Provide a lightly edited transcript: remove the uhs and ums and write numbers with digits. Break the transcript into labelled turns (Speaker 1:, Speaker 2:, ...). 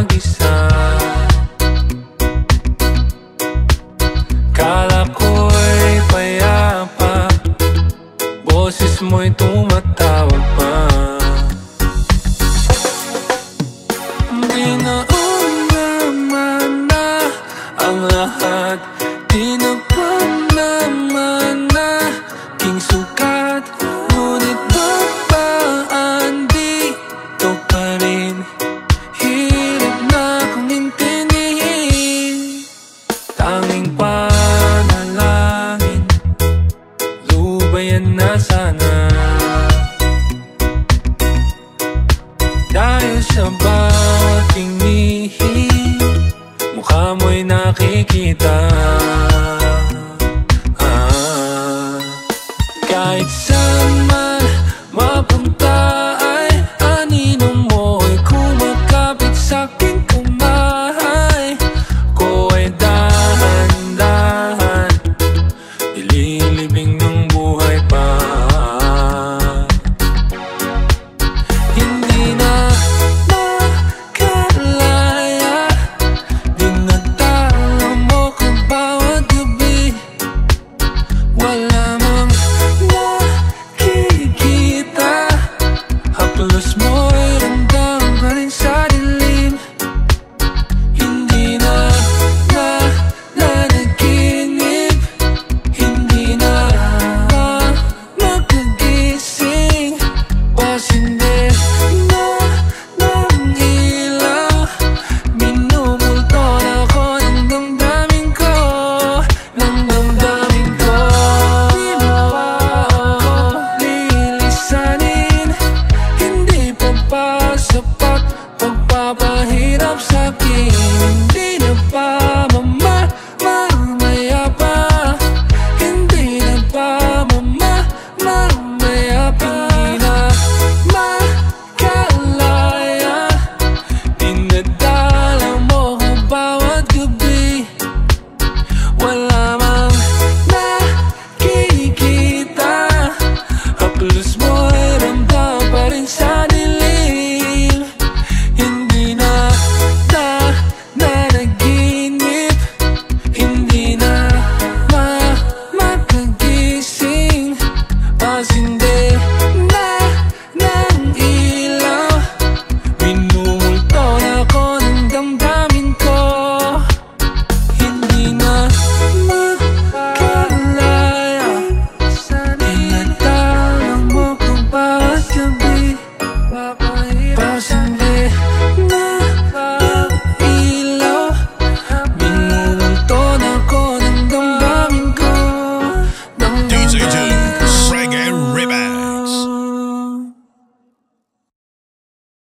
Speaker 1: mag-isa. Kala ko'y payapa, boses mo'y tumatawag pa. Di naman na ang lahat, di na pa naman na king sukat. Ngunit babaan dito pa rin, hirap na kong intindihin. Tanging panalangin, lubayan na sana. Dahil sa bawat tingin, mukha mo'y nakikita. Kahit saan man mapunta ay anino mo'y kumakapit sa'king kumahay. Ko ay dahan-dahan, ililibing ng buhay pa. Hindi na makalaya, dinadala mo ko bawat gabi. Wala mang nakikita, haplos mo'y ramdam pa rin sa dilim. Hindi na nanaginip, hindi na makagising. Pasindi na ng ilaw, minumulto na ako ng damdamin ko, ng damdamin ko. Di mo pa ako lilisanin, hindi pa ba sapat pagpapahirap sa'kin?